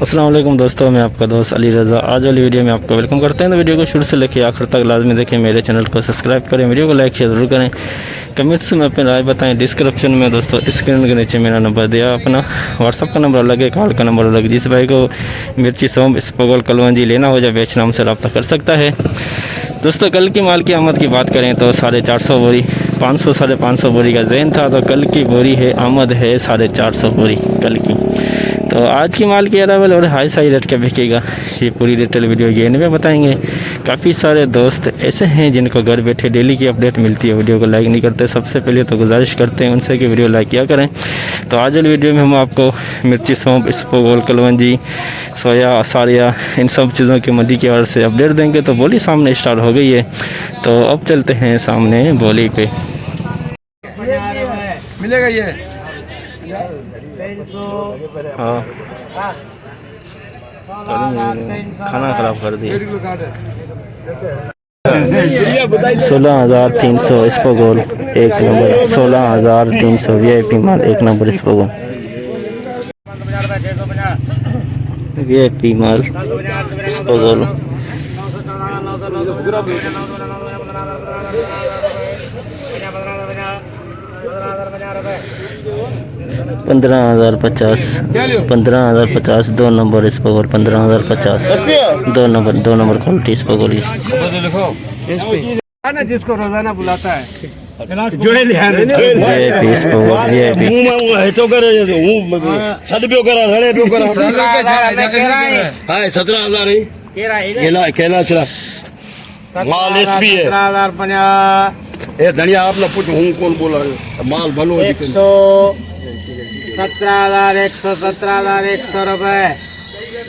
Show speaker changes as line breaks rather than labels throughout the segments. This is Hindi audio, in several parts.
अस्सलाम वालेकुम दोस्तों, मैं आपका दोस्त अली रज़ा। आज वाली वीडियो में आपको वेलकम करते हैं। तो वीडियो को शुरू से लेकर आखिर तक लाजमी देखें। मेरे चैनल को सब्सक्राइब करें, वीडियो को लाइक शेयर जरूर करें, कमेंट्स में अपनी राय बताएं। डिस्क्रिप्शन में दोस्तों स्क्रीन के नीचे मेरा नंबर दिया, अपना व्हाट्सअप का नंबर अलग है, कॉल का नंबर अलग। जिस भाई को मिर्ची सौंफ इसबगोल कलवंजी लेना हो या बेचना, हमसे रब्ता कर सकता है। दोस्तों कल की माल की आमद की बात करें तो 450 बोरी, 500 550 बोरी का जहन था। तो कल की बोरी है, आमद है 450 बोरी कल की। तो आज की माल की अरावल और हाई साई रेट का बिकेगा, ये पूरी डिटेल वीडियो गेन में बताएंगे। काफ़ी सारे दोस्त ऐसे हैं जिनको घर बैठे डेली की अपडेट मिलती है, वीडियो को लाइक नहीं करते। सबसे पहले तो गुजारिश करते हैं उनसे कि वीडियो लाइक किया करें। तो आज वाली वीडियो में हम आपको मिर्ची सौंफ इसबगोल कलवंजी सोया असारिया इन सब चीज़ों की मंडी के हवाले से अपडेट देंगे। तो बोली सामने स्टार्ट हो गई है, तो अब चलते हैं सामने बोली पे।
मिलेगा ये
हाँ, खाना खराब कर दिया। 16,300 इसबगोल एक नंबर, 16,300 VIP माल एक नंबर इसबगोल, VIP माल इसबगोल। 15,050, 15,050 दो नंबर इसबगोल, 15,050 दो नंबर क्वालिटी इसबगोल की।
जिसको रोजाना बुलाता है
जो है
तो करे सदब्यो करा रड़े ब्यो करा 17,000 केला चला माल एसपी है
17,050
ए धनिया आपने पूछ हूँ कौन बोला माल भलो
17,100 रुपए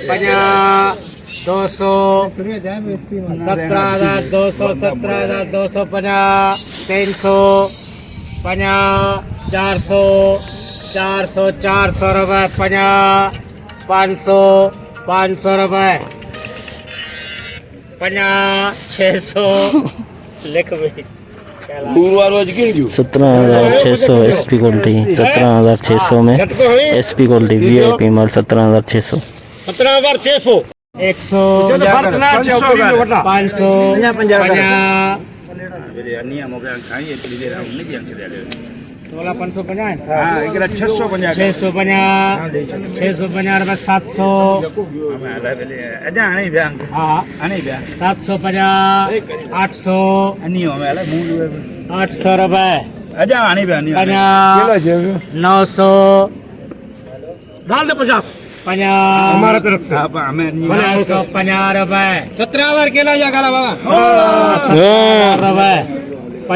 50 200 17,200 17,250 300 50 400 रुपए 50 500 रुपए 50 600 लिख भाई
17,600 SP क्वालिटी, 17,600 में SP क्वालिटी VIP माल 17,600
17,600 100 500 800 रुपए 900 हमारा तरफ से 50 रुपए 17,000 केला या गाला बाबा रुपए 50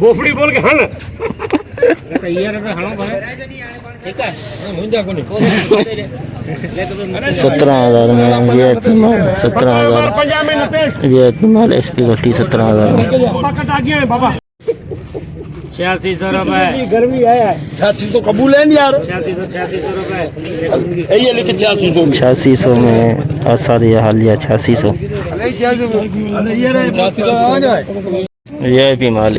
बोफड़ी बोल के हण ठीक है
17,000 में VIP माल 17,000 VIP माल SP क्वालिटी 17,000 में
8600 रुपए
गर्मी है 8600 कबूल है यार
8600 रुपए
ये लिखे
8600 में असारिया हालिया 8600 VIP माल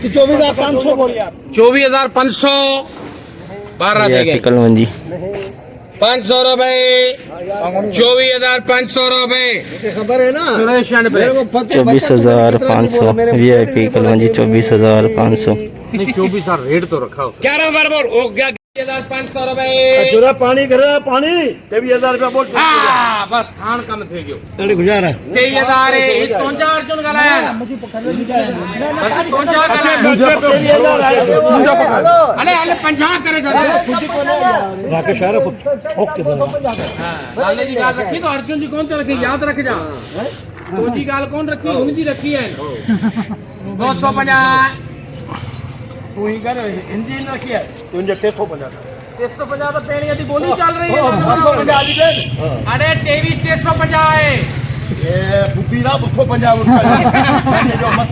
24,500 बोल यार
24,500 12
कलवंजी
500 रुपए 24,500 रुपए खबर है ना
24,500 VIP कलवंजी 24,500
नहीं 24,000 रेट तो रखा हो 11 बराबर हो गया 24,500 रुपए
जोरा पानी करे पानी 23,000 रुपया बोल
बस हाण कम थे गयो
तड़ी गुजारा
23,000 है तोंजा अर्जुन गलाया बस तोंजा गलाया अरे अरे 50 करे जरा
राकेश शहर ओके
लाले जी गाल रखी तो अर्जुन जी कौन तो रखी याद रख जा तो जी गाल कौन रखी उनकी रखी है 250
तू ही कर हिंदी न किया तुझे 350
350 तो पेड़िया की गोली चल रही है अरे 23,350 है
ये बुद्धि ना 250 रुपया जो मत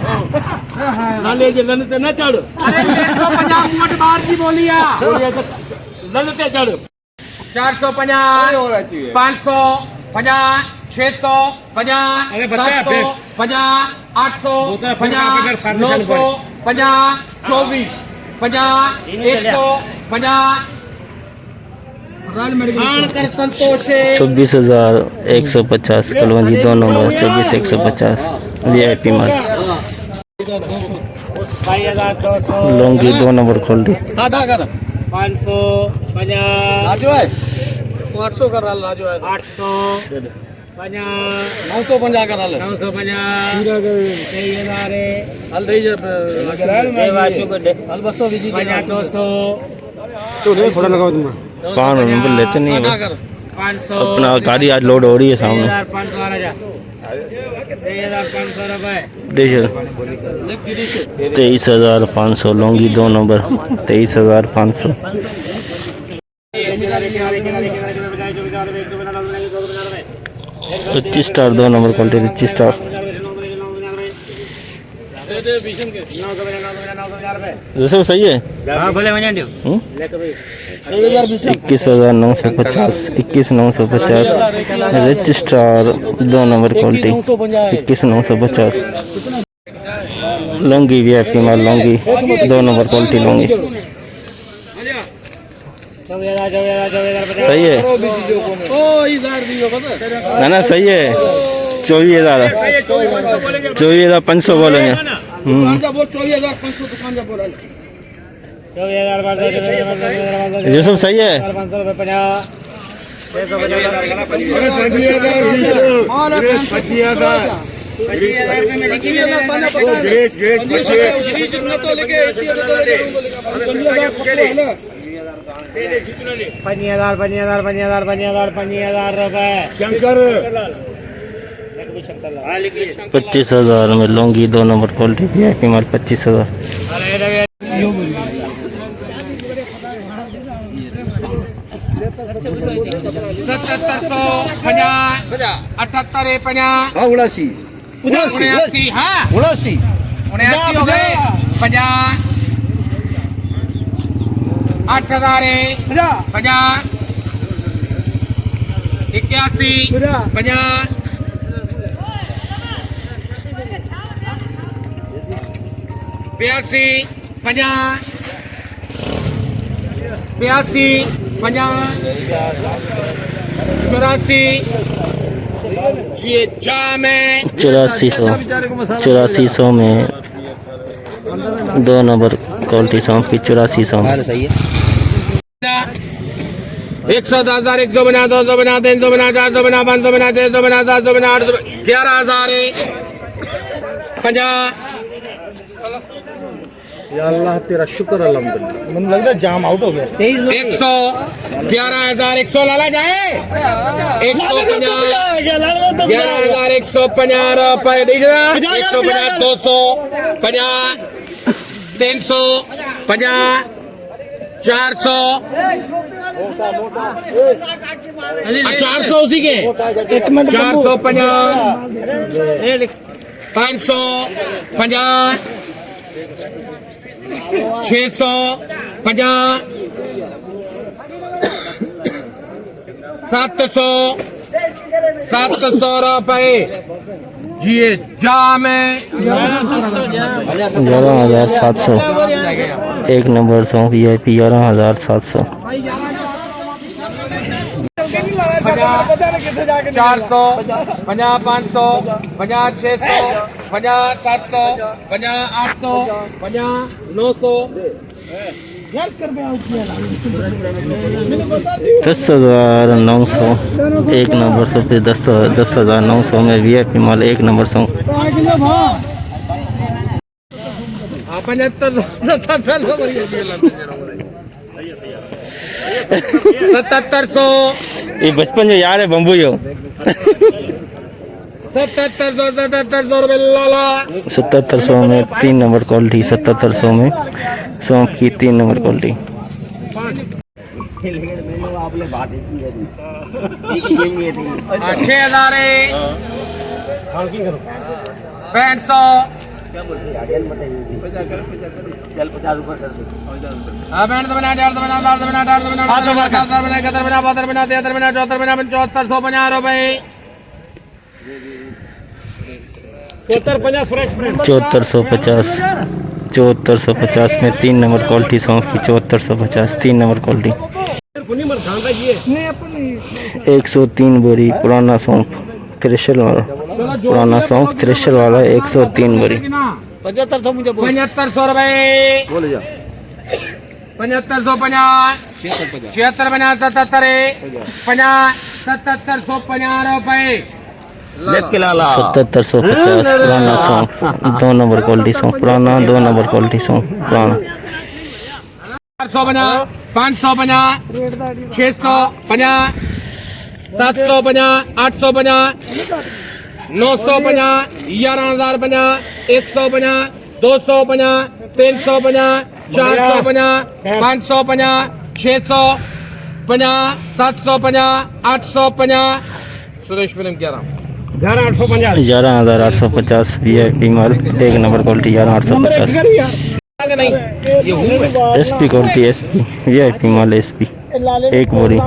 ना ले जे लन ते ना चढ़
अरे 350 मोट बाहर की बोलिया
लन ते चढ़
450 550 650 750 850 950 24 50 150 खान कर संतोष
24,150 कलवंजी 2 नंबर 24,150 VIP माल। लौंगी 2 नंबर क्वालिटी
550
राजू है 800 कर रहा राजू है
850
950 कर रहा
950
हल रही है हल बसो विजी
200
पान नंबर लेते नहीं है
500
अपना गाड़ी आज लोड हो रही है सामने
3,500 रुपए
देखिए 23,500 Laungi 2 number 23,500 25 star 2 number quality 25 star जैसे सही है।
हाँ भले मजा
21,950 21,950 rich star 2 number quality 21,950 Laungi VIP माल लौंगी 2 नंबर क्वालिटी लौंगी सही है ना सही है 24,500 बोलेंगे। ये सब सही है।
शंकर
25,000 में लौंगी 2 नंबर क्वालिटी VIP माल 25,000 चौरासी में 2 नंबर क्वालिटी सौंफ की 8400 में
110,000 1 बना 2 बना 3 बना 4 बना 5 बना 6 बना 7 बना 8 11,000 50
या अल्लाह तेरा शुक्र अल्हम्दुलिल्लाह मुझे लग रहा है जाम आउट हो गया
100 11,100 लाला जाए 150 11,150 रुपए 150 250 300 50 400 400 उसी के 450 550 650 700 रुपए जी जाम है
11,700 1 नंबर सौंफ VIP 11,700
400 50 500 50 600 50 700 50 800 50 900
10,900 1 नंबर सौ फिर 10,900 में VIP माल 1 नंबर सौ
7700
ये बचपन जो यार है बम्बू यो
7700 रुपए लाला
7700 में 3 नंबर क्वालिटी 7700 में सौंफ की 3 नंबर क्वालिटी
6,000 6500
7450 7450 में 3 नंबर क्वालिटी सौंफ की 7450 3 नंबर क्वालिटी। 103 बोरी पुराना सौंफ थ्रेशर वाला, पुराना सौंफ थ्रेशर वाला 103 बोरी।
7500 रुपये 7550 76 50 77 50 7750 रुपये
7750 पुराना सौंफ 2 नंबर क्वालिटी सौंफ पुराना 2 नंबर क्वालिटी सौंफ पुराना।
450 550 650 750 850 950 11,050 150 250 350 450 550 650 750 850 सुरेश फिल्म
11850 VIP माल 1 number quality 11850। SP quality SP VIP माल SP 1 बोरी।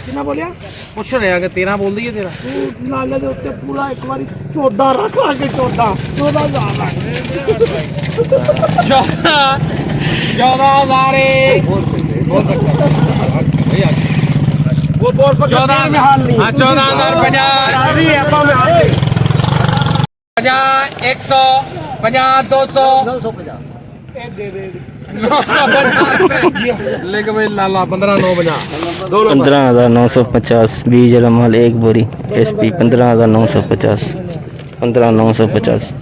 कितना बोलिया
पूछ रहे हैं कि 13 बोल दिए तेरा
नाले दे उत्ते पूरा एक बारी 14 रख आके 14,000
14,000
वो बोल पर
14
में हाल नहीं
14,050
अभी ऐपा में हाल नहीं
50 100 50 200 लेके भाई लाला 15,950
15,950 बीज वाला माल 1 बोरी SP 15,950 15,950।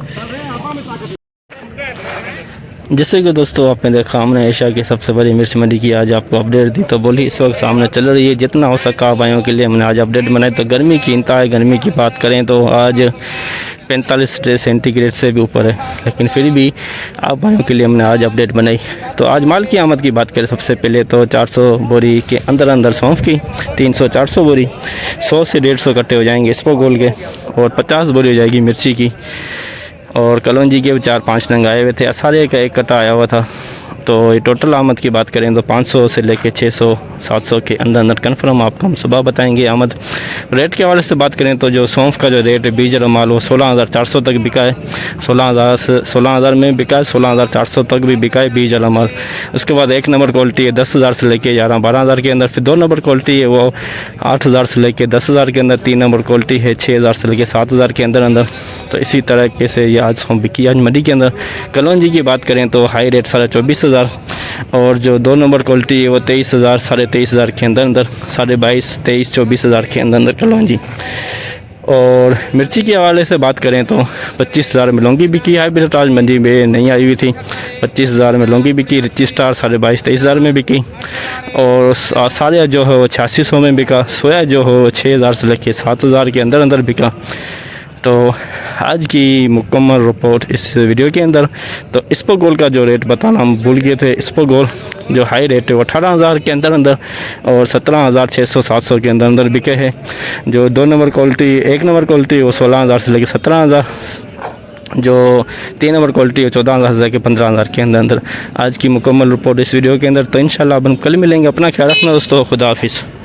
जैसे कि दोस्तों आपने देखा हमने एशिया की सबसे बड़ी मिर्च मंडी की आज आपको अपडेट दी, तो बोली इस वक्त सामने चल रही है। जितना हो सका आप भाइयों के लिए हमने आज अपडेट बनाई। तो गर्मी की इंतहा गर्मी की बात करें तो आज 45 डिग्री सेंटीग्रेड से भी ऊपर है, लेकिन फिर भी आप भाइयों के लिए हमने आज अपडेट बनाई। तो आज माल की आमद की बात करें सबसे पहले तो 400 बोरी के अंदर सौंफ की 300-400 बोरी 100 से 150 कट्टे हो जाएंगे इसको गोल के, और 50 बोरी हो जाएगी मिर्ची की, और कलौंजी के 4-5 नंग आए हुए थे। असारे का 1 कट्टा आया हुआ था। तो ये टोटल आमद की बात करें तो 500 से लेके 600-700 के अंदर कन्फर्म आपको हम सुबह बताएंगे आमद। रेट के हवाले से बात करें तो जो सौंफ का जो रेट है बीज वाला माल वो 16,400 तक बिका है, 16,000 में बिका है, 16,400 तक भी बिका है बीज वाला माल। उसके बाद 1 नंबर क्वालिटी है 10,000 से लेके 11-12,000 के अंदर। फिर 2 नंबर क्वालिटी है वो 8,000 से लेके 10,000 के अंदर। 3 नंबर क्वालिटी है 6,000 से लेके 7,000 के अंदर। तो इसी तरह से ये आज हम बिकी आज मंडी के अंदर। कलौंजी की बात करें तो हाई रेट 24,500, और जो 2 नंबर क्वालिटी है वो 23,000 23,500 के अंदर 22,500 23,000 के अंदर कलौंजी। और मिर्ची के हवाले से बात करें तो 25,000 में लौंगी बिकी। हाइब्रिड आज मंडी में नहीं आई हुई थी। 25,000 में लौंगी बिकी। रिची स्टार 22,500-23,000 में बिकी, और सारे जो है वो 8600 में बिका। सोया जो है वो 6,000 से लेके 7,000 के अंदर बिका। तो आज की मुकम्मल रिपोर्ट इस वीडियो के अंदर। तो इस्पो गोल का जो रेट बताना हम भूल गए थे। इस्पो गोल जो हाई रेट है वो 18,000 के अंदर और 17,600-700 के अंदर बिके हैं। जो 2 नंबर क्वालिटी 1 नंबर क्वालिटी वो 16,000 से लेकर 17,000, जो 3 नंबर क्वालिटी है 14,000 से लेकर 15,000 के अंदर। आज की मुकम्मल रिपोर्ट इस वीडियो के अंदर। तो इंशाल्लाह अपन कल मिलेंगे। अपना ख्याल रखना दोस्तों। खुदा हाफिज़।